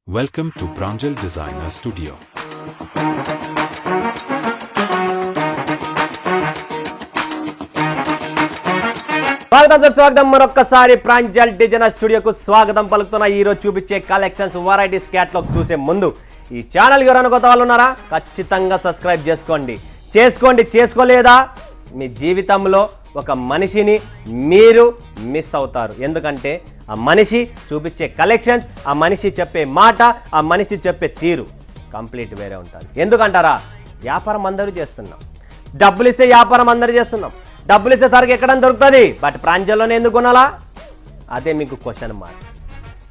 Welcome to Pranjal Designer Studio. స్వాగతం మరొక్కసారి Pranjal designer స్టూడియోకు స్వాగతం పలుకుతున్న ఈ రోజు చూపించే కలెక్షన్స్ వెరైటీస్ క్యాటలాగ్ చూసే ముందు ఈ ఛానల్ ఎవరైనా కొత్త వాళ్ళు ఉన్నారా ఖచ్చితంగా సబ్స్క్రైబ్ చేసుకోలేదా మీ జీవితంలో ఒక మనిషిని మీరు మిస్ అవుతారు. ఎందుకంటే ఆ మనిషి చూపించే కలెక్షన్స్, ఆ మనిషి చెప్పే మాట, ఆ మనిషి చెప్పే తీరు కంప్లీట్ వేరే ఉంటుంది. ఎందుకంటారా, వ్యాపారం అందరూ చేస్తున్నాం, డబ్బులు ఇస్తే వ్యాపారం అందరూ చేస్తున్నాం, డబ్బులు ఇచ్చే సరికి ఎక్కడ దొరుకుతుంది, బట్ ప్రాంజల్లోనే ఎందుకు కొనాలా? అదే మీకు క్వశ్చన్ మార్క్.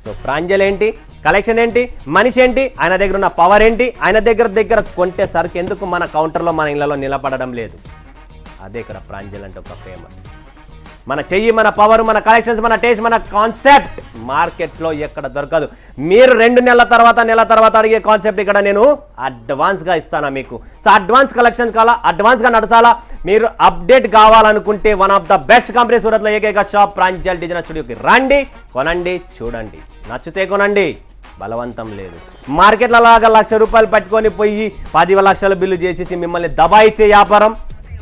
సో ప్రాంజల్ ఏంటి, కలెక్షన్ ఏంటి, మనిషి ఏంటి, ఆయన దగ్గర ఉన్న పవర్ ఏంటి, ఆయన దగ్గర కొంటే సరికి ఎందుకు మన కౌంటర్లో మన ఇళ్లలో నిలబడడం లేదు? అదే ఇక్కడ ప్రాంజల్ అంటే ఒక ఫేమస్. మన చెయ్యి, మన పవర్, మన కలెక్షన్స్, మన టేస్ట్, మన కాన్సెప్ట్ మార్కెట్లో ఎక్కడ దొరకదు. మీరు 2 నెలల తర్వాత అడిగే కాన్సెప్ట్ ఇక్కడ నేను అడ్వాన్స్గా ఇస్తాను మీకు. సో అడ్వాన్స్ కలెక్షన్ కావాలా, అడ్వాన్స్గా నడచాలా, మీరు అప్డేట్ కావాలనుకుంటే one of the best company సూరత్లో ఏకైక షాప్ ప్రాంజల్ డిజైనర్ స్టూడియోకి రండి, కొనండి, చూడండి, నచ్చితే కొనండి, బలవంతం లేదు. మార్కెట్లో లాగా ₹1,00,000 పట్టుకొని పోయి 10 లక్షల బిల్లు చేసేసి మిమ్మల్ని దబాయిచ్చే వ్యాపారం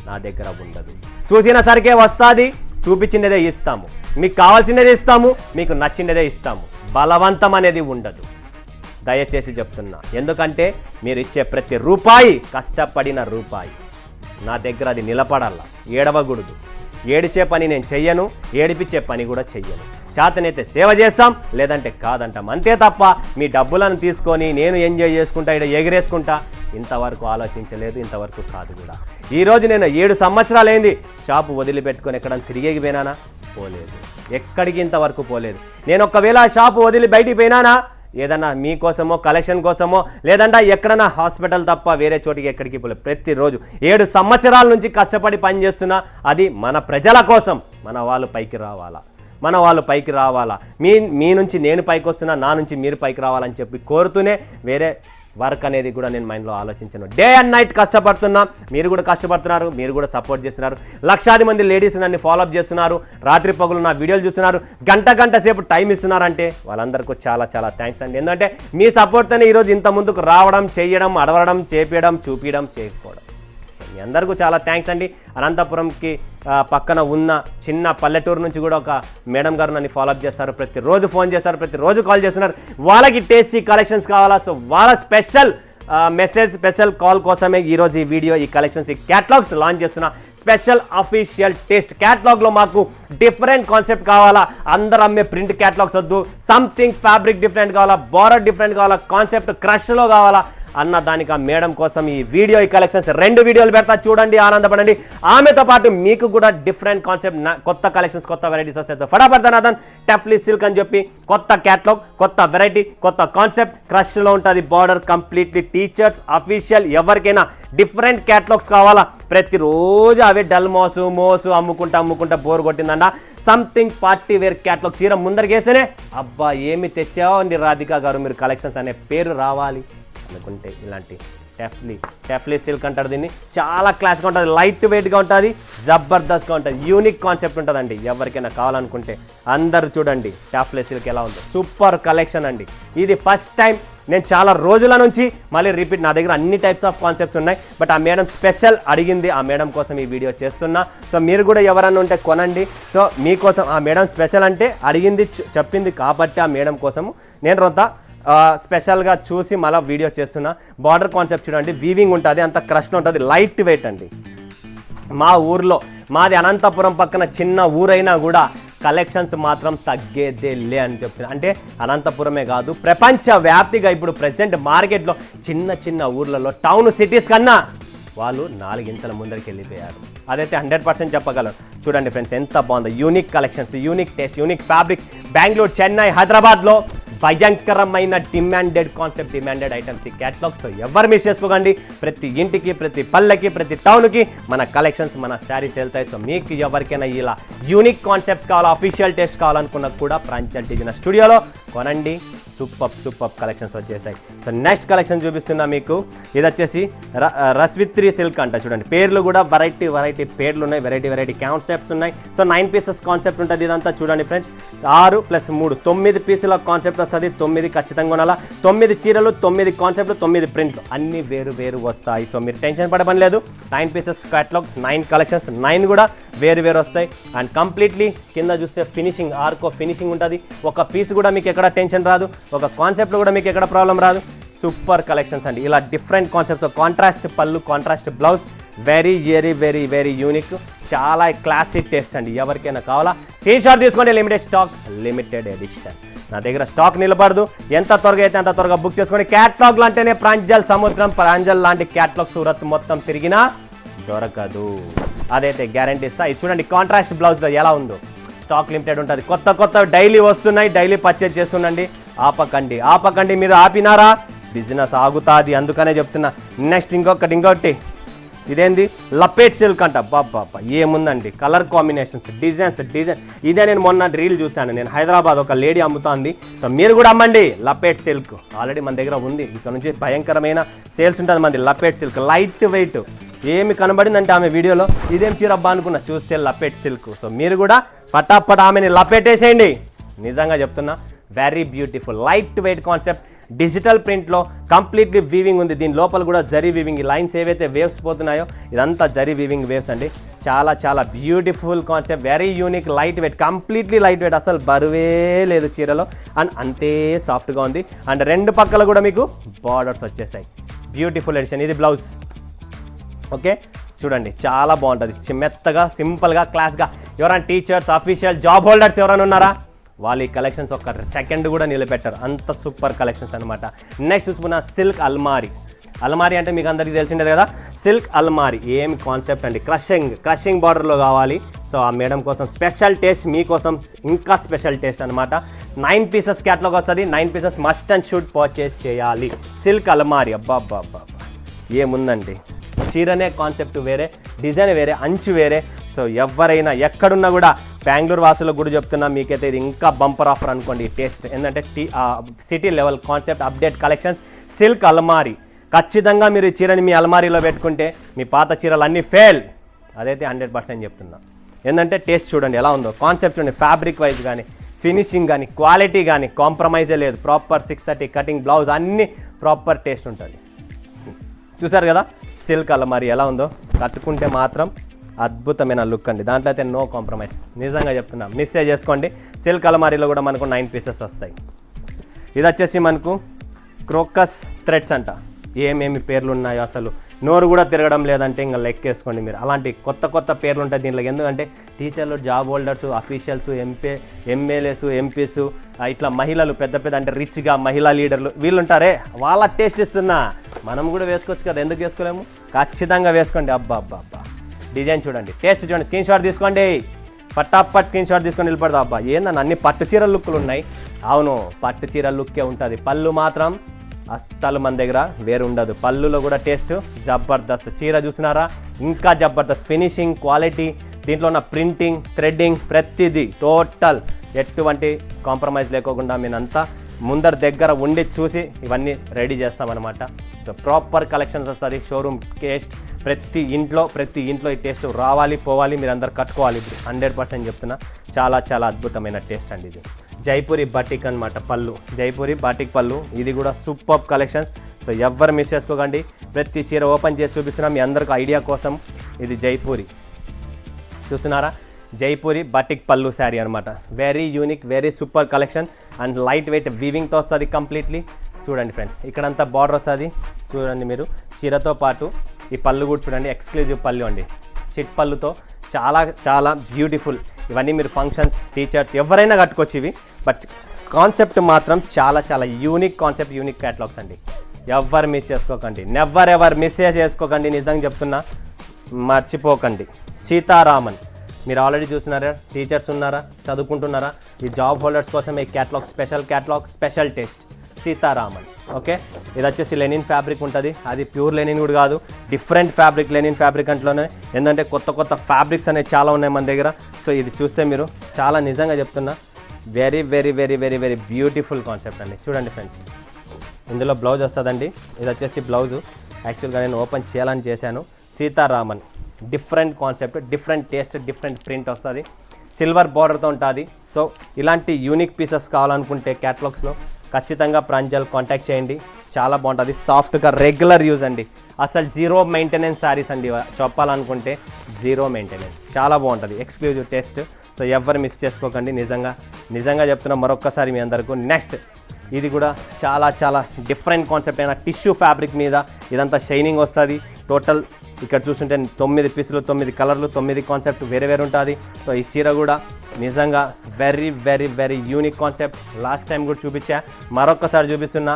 నా దగ్గర ఉండదు. చూసిన సరికే వస్తుంది, చూపించినదే ఇస్తాము, మీకు కావాల్సినదే ఇస్తాము, మీకు నచ్చినదే ఇస్తాము, బలవంతం అనేది ఉండదు. దయచేసి చెప్తున్నా, ఎందుకంటే మీరు ఇచ్చే ప్రతి రూపాయి కష్టపడిన రూపాయి. నా దగ్గర అది నిలబడాలా, ఏడవకూడదు. ఏడిచే పని నేను చెయ్యను, ఏడిపించే పని కూడా చెయ్యను. చేతనైతే సేవ చేస్తాం, లేదంటే కాదంటాం, అంతే తప్ప మీ డబ్బులను తీసుకొని నేను ఎంజాయ్ చేసుకుంటా, ఇక్కడ ఎగిరేసుకుంటా ఇంతవరకు ఆలోచించలేదు, ఇంతవరకు కాదు కూడా. ఈరోజు నేను 7 సంవత్సరాలైంది షాపు వదిలిపెట్టుకొని ఎక్కడన్నా తిరిగేకి పోయినానా? పోలేదు, ఎక్కడికి ఇంతవరకు పోలేదు. నేను ఒకవేళ షాపు వదిలి బయటికి పోయినానా, ఏదన్నా మీకోసమో, కలెక్షన్ కోసమో, లేదంటే ఎక్కడన్నా హాస్పిటల్ తప్ప వేరే చోటికి ఎక్కడికి పోలేదు. ప్రతిరోజు 7 సంవత్సరాల నుంచి కష్టపడి పనిచేస్తున్నా, అది మన ప్రజల కోసం. మన వాళ్ళు పైకి రావాలా, మీ నుంచి నేను పైకి వస్తున్నా, నా నుంచి మీరు పైకి రావాలని చెప్పి కోరుతూనే వేరే వర్క్ అనేది కూడా నేను మైండ్లో ఆలోచించను. డే అండ్ నైట్ కష్టపడుతున్నా, మీరు కూడా కష్టపడుతున్నారు, మీరు కూడా సపోర్ట్ చేస్తున్నారు. లక్షాది మంది లేడీస్ నన్ను ఫాలోఅప్ చేస్తున్నారు, రాత్రి పగులు నా వీడియోలు చూస్తున్నారు, గంట సేపు టైం ఇస్తున్నారంటే వాళ్ళందరికీ చాలా థ్యాంక్స్ అండి. ఎందుకంటే మీ సపోర్ట్తోనే ఈరోజు ఇంత ముందుకు రావడం, చేయడం, అడవడం, చేపించడం, చూపించడం, చేసుకోవడం. మీ అందరికీ చాలా థ్యాంక్స్ అండి. అనంతపురంకి పక్కన ఉన్న చిన్న పల్లెటూరు నుంచి కూడా ఒక మేడం గారు నన్ను ఫాలోఅప్ చేస్తారు, ప్రతిరోజు ఫోన్ చేస్తారు, ప్రతిరోజు కాల్ చేస్తున్నారు. వాళ్ళకి టేస్టీ కలెక్షన్స్ కావాలా, సో వాళ్ళ స్పెషల్ స్పెషల్ కాల్ కోసమే ఈరోజు ఈ వీడియో, ఈ కలెక్షన్స్, ఈ క్యాటలాగ్స్ లాంచ్ చేస్తున్నా. స్పెషల్ అఫీషియల్ టేస్ట్ క్యాటలాగ్లో మాకు డిఫరెంట్ కాన్సెప్ట్ కావాలా, అందరూ అమ్మే ప్రింట్ క్యాటలాగ్స్ వద్దు, సంథింగ్ ఫ్యాబ్రిక్ డిఫరెంట్ కావాలా, బార్డర్ డిఫరెంట్ కావాలా, కాన్సెప్ట్ క్రష్లో కావాలా అన్న దానికి ఆ మేడం కోసం ఈ వీడియో, ఈ కలెక్షన్స్ 2 వీడియోలు పెడతా, చూడండి, ఆనందపడండి. ఆమెతో పాటు మీకు కూడా డిఫరెంట్ కాన్సెప్ట్, కొత్త కలెక్షన్స్, కొత్త వెరైటీస్ వస్తాయి. ఫటాఫట్ ధనాథన్ టెఫ్లీ సిల్క్ అని చెప్పి కొత్త క్యాటలాగ్, కొత్త వెరైటీ, కొత్త కాన్సెప్ట్, క్రష్లో ఉంటుంది, బార్డర్ కంప్లీట్లీ టీచర్స్ అఫీషియల్. ఎవరికైనా డిఫరెంట్ క్యాటలాగ్స్ కావాలా, ప్రతిరోజు అవే డల్ మోసు అమ్ముకుంటా బోర్ కొట్టిందన్న, సంథింగ్ పార్టీ వేర్ క్యాటలాగ్ చీర ముందరికేస్తేనే అబ్బా ఏమి తెచ్చావో అండి రాధికా గారు మీరు కలెక్షన్స్ అనే పేరు రావాలి అనుకుంటే ఇలాంటి టెఫ్లీ సిల్క్ అంటారు దీన్ని. చాలా క్లాస్గా ఉంటుంది, లైట్ వెయిట్గా ఉంటుంది, జబర్దస్త్గా ఉంటుంది, యూనిక్ కాన్సెప్ట్ ఉంటుందండి. ఎవరికైనా కావాలనుకుంటే అందరూ చూడండి టెఫ్లీ సిల్క్ ఎలా ఉందో, సూపర్ కలెక్షన్ అండి. ఇది ఫస్ట్ టైం నేను చాలా రోజుల నుంచి మళ్ళీ రిపీట్, నా దగ్గర అన్ని టైప్స్ ఆఫ్ కాన్సెప్ట్స్ ఉన్నాయి, బట్ ఆ మేడం స్పెషల్ అడిగింది, ఆ మేడం కోసం ఈ వీడియో చేస్తున్నా. సో మీరు కూడా ఎవరన్నా ఉంటే కొనండి. సో మీకోసం ఆ మేడం స్పెషల్ అంటే అడిగింది, చెప్పింది కాబట్టి ఆ మేడం కోసము నేను రొద్ద స్పెషల్గా చూసి మళ్ళీ వీడియో చేస్తున్నా. బార్డర్ కాన్సెప్ట్ చూడండి, వీవింగ్ ఉంటుంది, అంత క్రష్ ఉంటుంది, లైట్ వెయిట్ అండి. మాది అనంతపురం పక్కన చిన్న ఊరైనా కూడా కలెక్షన్స్ మాత్రం తగ్గేదేలే అని చెప్తున్నా. అంటే అనంతపురమే కాదు, ప్రపంచవ్యాప్తిగా ఇప్పుడు ప్రెసెంట్ మార్కెట్లో చిన్న ఊర్లలో, టౌన్ సిటీస్ కన్నా వాళ్ళు 4 ఇంతల ముందరికి వెళ్ళిపోయారు. అదైతే 100% చెప్పగలను. చూడండి ఫ్రెండ్స్ ఎంత బాగుందో, unique collections, unique taste, unique fabric. Bengaluru, Chennai, హైదరాబాద్లో భయంకరమైన డిమాండెడ్ కాన్సెప్ట్, డిమాండెడ్ ఐటమ్స్ ఈ క్యాటలాగ్స్. ఎవరు మిస్ చేసుకోకండి. ప్రతి ఇంటికి, ప్రతి పల్లెకి, ప్రతి టౌన్కి మన కలెక్షన్స్, మన శారీస్ వెళ్తాయి. సో మీకు ఎవరికైనా ఇలా యూనిక్ కాన్సెప్ట్స్ కావాలా, అఫీషియల్ టేస్ట్ కావాలనుకున్నా కూడా ప్రాంజల్ డిజైనర్ స్టూడియోలో కొనండి, సూపర్ కలెక్షన్స్ వచ్చేసాయి. సో నెక్స్ట్ కలెక్షన్ చూపిస్తున్నా మీకు. ఇది వచ్చేసి రస్విత్రి సిల్క్ అంట. చూడండి పేర్లు కూడా వెరైటీ పేర్లు ఉన్నాయి, వెరైటీ కాన్సెప్ట్స్ ఉన్నాయి. సో 9 పీసెస్ కాన్సెప్ట్ ఉంటుంది ఇదంతా. చూడండి ఫ్రెండ్స్, 6 + 3 9 పీసుల కాన్సెప్ట్ వస్తుంది. 9 ఖచ్చితంగా కొనాలా. 9 చీరలు, 9 కాన్సెప్ట్లు, 9 ప్రింట్లు అన్ని వేరు వస్తాయి. సో మీరు టెన్షన్ పడమని లేదు. 9 పీసెస్ క్యాటలాగ్, 9 కలెక్షన్స్, 9 కూడా వేరు వస్తాయి. అండ్ కంప్లీట్లీ కింద చూస్తే ఫినిషింగ్, ఆర్కో ఫినిషింగ్ ఉంటుంది. ఒక పీస్ కూడా మీకు ఎక్కడ టెన్షన్ రాదు, ఒక కాన్సెప్ట్లో కూడా మీకు ఎక్కడ ప్రాబ్లం రాదు. సూపర్ కలెక్షన్స్ అండి. ఇలా డిఫరెంట్ కాన్సెప్ట్తో కాంట్రాస్ట్ పళ్ళు, కాంట్రాస్ట్ బ్లౌజ్, వెరీ యూనిక్, చాలా క్లాసిక్ టేస్ట్ అండి. ఎవరికైనా కావాలా స్క్రీన్ షాట్ తీసుకోండి. Limited stock, limited edition. నా దగ్గర స్టాక్ నిలబడదు. ఎంత త్వరగా అయితే అంత త్వరగా బుక్ చేసుకోండి. క్యాటలాగ్లు అంటేనే ప్రాంజల్ సముద్రం, ప్రాంజల్ లాంటి క్యాటలాగ్ సూరత్ మొత్తం తిరిగినా దొరకదు, అదైతే గ్యారంటీ ఇస్తా. ఇది చూడండి కాంట్రాస్ట్ బ్లౌజ్లో ఎలా ఉందో. స్టాక్ లిమిటెడ్ ఉంటుంది. కొత్త డైలీ వస్తున్నాయి, డైలీ పర్చేజ్ చేస్తుండండి. ఆపకండి. మీరు ఆపినారా బిజినెస్ ఆగుతుంది. అందుకనే చెప్తున్నా. నెక్స్ట్ ఇంకొకటి ఇదేంది లపేట్ సిల్క్ అంట. బాబా ఏముందండి, కలర్ కాంబినేషన్స్, డిజైన్స్. ఇదే నేను మొన్న రీల్ చూశాను. నేను హైదరాబాద్ ఒక లేడీ అమ్ముతోంది. సో మీరు కూడా అమ్మండి లపేట్ సిల్క్. ఆల్రెడీ మన దగ్గర ఉంది. ఇక్కడ నుంచి భయంకరమైన సేల్స్ ఉంటుంది మనది. లపేట్ సిల్క్ లైట్ వెయిట్. ఏమి కనబడిందంటే ఆమె వీడియోలో ఇదేం చీరబ్బా అనుకున్నా, చూస్తే లపేట్ సిల్క్. సో మీరు కూడా పటాపట్ ఆమెని లపేటేసేయండి. నిజంగా చెప్తున్నా, very beautiful light weight concept. Digital ప్రింట్లో కంప్లీట్లీ వీవింగ్ ఉంది. దీని లోపల కూడా జరీ వీవింగ్. ఈ లైన్స్ ఏవైతే వేవ్స్ పోతున్నాయో ఇదంతా జరీ వీవింగ్ వేవ్స్ అండి. చాలా beautiful concept, very unique, light weight, completely light weight. అసలు బరువే లేదు చీరలో. అండ్ అంతే సాఫ్ట్గా ఉంది. అండ్ 2 పక్కల కూడా మీకు బార్డర్స్ వచ్చేసాయి. Beautiful edition. ఇది బ్లౌజ్. ఓకే చూడండి, చాలా బాగుంటుంది. మెత్తగా, సింపుల్గా, క్లాస్గా. ఎవరైనా టీచర్స్, అఫీషియల్, జాబ్ హోల్డర్స్ ఎవరైనా ఉన్నారా, వాళ్ళు ఈ కలెక్షన్స్ ఒక్క సెకండ్ కూడా నిలబెట్టారు. అంత సూపర్ కలెక్షన్స్ అనమాట. నెక్స్ట్ చూసుకున్న సిల్క్ అల్మారీ అంటే మీకు అందరికీ తెలిసిండేది కదా. సిల్క్ అల్మారీ ఏం కాన్సెప్ట్ అండి. క్రషింగ్ బార్డర్లో కావాలి. సో ఆ మేడం కోసం స్పెషల్ టేస్ట్, మీకోసం ఇంకా స్పెషల్ టేస్ట్ అనమాట. 9 పీసెస్ క్యాటలాగ్ వస్తుంది. 9 pieces must and should purchase చేయాలి. సిల్క్ అల్మారీ అబ్బా ఏముందండి. చీరనే కాన్సెప్ట్ వేరే, డిజైన్ వేరే, అంచు వేరే. సో ఎవరైనా ఎక్కడున్నా కూడా బెంగళూరు వాసులకు కూడా చెప్తున్నా, మీకైతే ఇది ఇంకా బంపర్ ఆఫర్ అనుకోండి. టేస్ట్ ఏంటంటే city level concept, update collections, silk అల్మారీ. ఖచ్చితంగా మీరు ఈ చీరని మీ అల్మారీలో పెట్టుకుంటే మీ పాత చీరలు అన్నీ ఫెయిల్. అదైతే 100% చెప్తున్నా. ఏంటంటే టేస్ట్ చూడండి ఎలా ఉందో. కాన్సెప్ట్ చూడండి, ఫ్యాబ్రిక్ వైజ్ కానీ, ఫినిషింగ్ కానీ, క్వాలిటీ కానీ కాంప్రమైజే లేదు. ప్రాపర్ 630 కటింగ్ బ్లౌజ్, అన్నీ ప్రాపర్ టేస్ట్ ఉంటుంది. చూసారు కదా సిల్క్ అల్మారీ ఎలా ఉందో. కట్టుకుంటే మాత్రం అద్భుతమైన లుక్ అండి. దాంట్లో అయితే నో కాంప్రమైజ్. నిజంగా చెప్తున్నా, మిస్ చేసుకోండి. సిల్క్ అల్మారీలో కూడా మనకు 9 పీసెస్ వస్తాయి. ఇది వచ్చేసి మనకు క్రోకస్ థ్రెడ్స్ అంట. ఏమేమి పేర్లు ఉన్నాయో అసలు నోరు కూడా తిరగడం లేదంటే ఇంకా లెక్కేసుకోండి మీరు. అలాంటి కొత్త పేర్లు ఉంటాయి దీంట్లో. ఎందుకంటే టీచర్లు, job holders, officials, MLAs, MPs, ఇట్లా మహిళలు పెద్ద అంటే రిచ్గా మహిళా లీడర్లు వీళ్ళు ఉంటారే, వాళ్ళ టేస్ట్ ఇస్తున్నా. మనం కూడా వేసుకోవచ్చు కదా, ఎందుకు వేసుకోలేము? ఖచ్చితంగా వేసుకోండి. అబ్బా డిజైన్ చూడండి, టేస్ట్ చూడండి. స్క్రీన్ షాట్ తీసుకోండి. పట్టాపట్ స్క్రీన్ షాట్ తీసుకొని వెళ్ళిపడదా. అబ్బా ఏందన్న అన్ని పట్టు చీర లుక్లు ఉన్నాయి. అవును, పట్టు చీర లుక్కే ఉంటుంది. పళ్ళు మాత్రం అస్సలు మన దగ్గర వేరు ఉండదు. పళ్ళులో కూడా టేస్ట్ జబర్దస్త్. చీర చూసినారా, ఇంకా జబర్దస్త్. ఫినిషింగ్, క్వాలిటీ, దీంట్లో ఉన్న ప్రింటింగ్, థ్రెడ్డింగ్, ప్రతిదీ టోటల్ ఎటువంటి కాంప్రమైజ్ లేకోకుండా మీనంతా ముందర దగ్గర ఉండి చూసి ఇవన్నీ రెడీ చేస్తామన్నమాట. సో ప్రాపర్ కలెక్షన్స్ వస్తుంది. షోరూమ్ టేస్ట్ ప్రతి ఇంట్లో ఈ టేస్ట్ రావాలి, పోవాలి, మీరు అందరు కట్టుకోవాలి. ఇప్పుడు 100% చెప్తున్నా. చాలా అద్భుతమైన టేస్ట్ అండి ఇది. జైపూరి బాటిక్ అనమాట పళ్ళు. జైపూరి బాటిక్ పళ్ళు. ఇది కూడా సూపర్ కలెక్షన్స్. సో ఎవ్వరు మిస్ చేసుకోకండి. ప్రతి చీర ఓపెన్ చేసి చూపిస్తున్నా మీ అందరికి ఐడియా కోసం. ఇది జైపూరి చూస్తున్నారా, జైపూరి బాటిక్ పళ్ళు శారీ అనమాట. Very unique, very super collection. And light weight వీవింగ్తో వస్తుంది కంప్లీట్లీ. చూడండి ఫ్రెండ్స్, ఇక్కడంతా బార్డర్ వస్తుంది. చూడండి మీరు, చీరతో పాటు ఈ పళ్ళు కూడా చూడండి. ఎక్స్క్లూజివ్ పళ్ళు అండి, చిట్ పళ్ళుతో. చాలా బ్యూటిఫుల్. ఇవన్నీ మీరు ఫంక్షన్స్, టీచర్స్ ఎవరైనా కట్టుకోవచ్చు ఇవి. బట్ కాన్సెప్ట్ మాత్రం చాలా యూనిక్ కాన్సెప్ట్, యూనిక్ క్యాటలాగ్స్ అండి. ఎవ్వరు మిస్ చేసుకోకండి. ఎవరు మిస్ చేసుకోకండి. నిజంగా చెప్తున్నా, మర్చిపోకండి. సీతారామన్ మీరు ఆల్రెడీ చూస్తున్నారా, టీచర్స్ ఉన్నారా, చదువుకుంటున్నారా, ఈ జాబ్ హోల్డర్స్ కోసం ఈ catalogue, special taste Sitharaman. Okay, ఇది వచ్చేసి లెనిన్ ఫ్యాబ్రిక్ ఉంటుంది. అది ప్యూర్ లెనిన్ కూడా కాదు, డిఫరెంట్ ఫ్యాబ్రిక్. లెనిన్ ఫ్యాబ్రిక్ అంట్లోనే ఏంటంటే కొత్త ఫ్యాబ్రిక్స్ అనేవి చాలా ఉన్నాయి మన దగ్గర. సో ఇది చూస్తే మీరు చాలా నిజంగా చెప్తున్నా very very very very very beautiful concept అండి. చూడండి ఫ్రెండ్స్, ఇందులో బ్లౌజ్ వస్తుందండి. ఇది వచ్చేసి బ్లౌజు. యాక్చువల్గా నేను ఓపెన్ చేయాలని చేశాను. Sitharaman different concept, different taste, different print వస్తుంది. సిల్వర్ బార్డర్తో ఉంటుంది. సో ఇలాంటి యూనిక్ పీసెస్ కావాలనుకుంటే క్యాటలాగ్స్లో ఖచ్చితంగా ప్రాంజల్ కాంటాక్ట్ చేయండి. చాలా బాగుంటుంది. సాఫ్ట్గా రెగ్యులర్ యూజ్ అండి. అసలు జీరో మెయింటెనెన్స్ శారీస్ అండి. చెప్పాలనుకుంటే జీరో మెయింటెనెన్స్. చాలా బాగుంటుంది. Exclusive taste. సో ఎవరు మిస్ చేసుకోకండి. నిజంగా చెప్తున్నా మరొక్కసారి మీ అందరికీ. నెక్స్ట్ ఇది కూడా చాలా చాలా డిఫరెంట్ కాన్సెప్ట్ అయిన టిష్యూ ఫ్యాబ్రిక్ మీద ఇదంతా షైనింగ్ వస్తుంది. టోటల్ ఇక్కడ చూస్తుంటే 9 పీసులు, 9 కలర్లు, 9 కాన్సెప్ట్ వేరే వేరే ఉంటుంది. సో ఈ చీర కూడా నిజంగా very very very unique concept. Last time కూడా చూపించా, మరొకసారి చూపిస్తున్నా.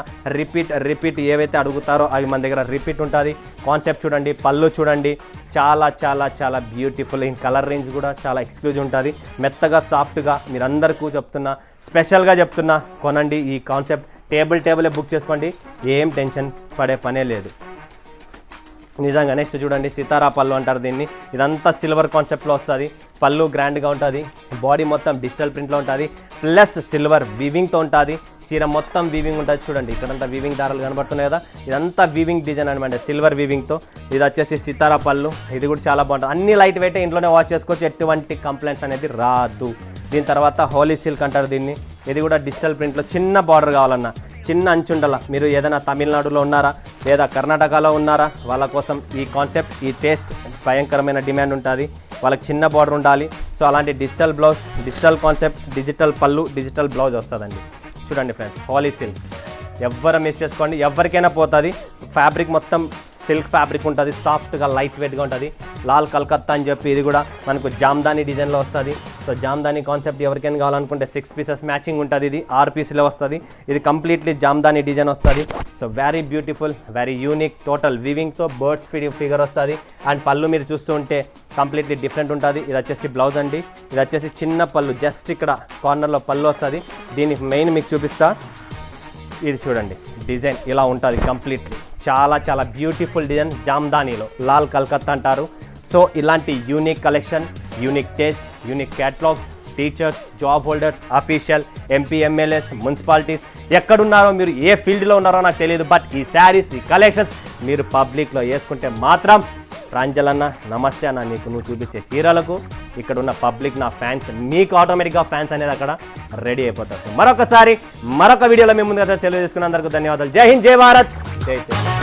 రిపీట్ ఏవైతే అడుగుతారో అవి మన దగ్గర రిపీట్ ఉంటుంది. కాన్సెప్ట్ చూడండి, పళ్ళు చూడండి, చాలా చాలా చాలా బ్యూటిఫుల్. ఈ కలర్ రేంజ్ కూడా చాలా ఎక్స్క్లూజివ్ ఉంటుంది. మెత్తగా సాఫ్ట్గా మీరందరికీ చెప్తున్నా, స్పెషల్గా చెప్తున్నా, కొనండి ఈ కాన్సెప్ట్. టేబుల్ బుక్ చేసుకోండి, ఏం టెన్షన్ పడే పనే లేదు నిజంగా. నెక్స్ట్ చూడండి, సితారా పళ్ళు అంటారు దీన్ని. ఇదంతా సిల్వర్ కాన్సెప్ట్లో వస్తుంది. పళ్ళు గ్రాండ్గా ఉంటుంది. బాడీ మొత్తం డిజిటల్ ప్రింట్లో ఉంటుంది. ప్లస్ సిల్వర్ వీవింగ్తో ఉంటుంది. చీర మొత్తం వీవింగ్ ఉంటుంది. చూడండి ఇక్కడంతా వీవింగ్ దారాలు కనబడుతున్నాయి కదా, ఇదంతా వీవింగ్ డిజైన్ అనమాట, సిల్వర్ వీవింగ్తో. ఇది వచ్చేసి సితారా పళ్ళు. ఇది కూడా చాలా బాగుంటుంది. అన్ని లైట్ వెయిట్, ఇంట్లోనే వాష్ చేసుకోవచ్చు. ఎటువంటి కంప్లైంట్స్ అనేది రాదు. దీని తర్వాత హోలీ సిల్క్ అంటారు దీన్ని. ఇది కూడా డిజిటల్ ప్రింట్లో చిన్న బార్డర్ కావాలన్నా, చిన్న అంచుండాల. మీరు ఏదైనా తమిళనాడులో ఉన్నారా లేదా కర్ణాటకలో ఉన్నారా, వాళ్ళ కోసం ఈ కాన్సెప్ట్, ఈ టేస్ట్ భయంకరమైన డిమాండ్ ఉంటుంది. వాళ్ళకి చిన్న బార్డర్ ఉండాలి. సో అలాంటి digital blouse, digital concept, digital పళ్ళు, డిజిటల్ బ్లౌజ్ వస్తుందండి. చూడండి ఫ్రెండ్స్, హోలీ సిల్క్ ఎవ్వరు మిస్ చేసుకోండి, ఎవరికైనా పోతుంది. ఫ్యాబ్రిక్ మొత్తం సిల్క్ ఫ్యాబ్రిక్ ఉంటుంది. సాఫ్ట్గా లైట్ వెయిట్గా ఉంటుంది. లాల్ కలకత్తా అని చెప్పి ఇది కూడా మనకు జామ్దాని డిజైన్లో వస్తుంది. సో జామ్దాని కాన్సెప్ట్ ఎవరికైనా కావాలనుకుంటే 6 పీసెస్ మ్యాచింగ్ ఉంటుంది. ఇది 6 పీసులో వస్తుంది. ఇది కంప్లీట్లీ జామ్దాని డిజైన్ వస్తుంది. So very beautiful, very unique. Total వీవింగ్తో బర్డ్స్ ఫిగర్ వస్తుంది. అండ్ పళ్ళు మీరు చూస్తూ ఉంటే కంప్లీట్లీ డిఫరెంట్ ఉంటుంది. ఇది వచ్చేసి బ్లౌజ్ అండి. ఇది వచ్చేసి చిన్న పళ్ళు, జస్ట్ ఇక్కడ కార్నర్లో పళ్ళు వస్తుంది. దీనికి మెయిన్ మీకు చూపిస్తా. ఇది చూడండి, డిజైన్ ఇలా ఉంటుంది కంప్లీట్లీ. చాలా చాలా బ్యూటిఫుల్ డిజైన్. జామ్దానీలో లాల్ కలకత్తా అంటారు. సో ఇలాంటి unique collection, unique taste, unique catalogues, teachers, job holders, official, MP, MLAs, municipalities, ఎక్కడున్నారో మీరు, ఏ ఫీల్డ్లో ఉన్నారో నాకు తెలియదు, బట్ ఈ శారీస్, ఈ కలెక్షన్స్ మీరు పబ్లిక్లో వేసుకుంటే మాత్రం ప్రాంజల్ అన్న, నమస్తే అన్న, నీకు నువ్వు చూపించే చీరలకు ఇక్కడ ఉన్న పబ్లిక్, నా ఫ్యాన్స్, మీకు ఆటోమేటిక్గా ఫ్యాన్స్ అనేది అక్కడ రెడీ అయిపోతారు. మరొకసారి మరొక వీడియోలో మేము ముందుగా సెలవు తీసుకున్నందుకు ధన్యవాదాలు. జై హింద్, జై భారత్, జై శ్రీరామ్.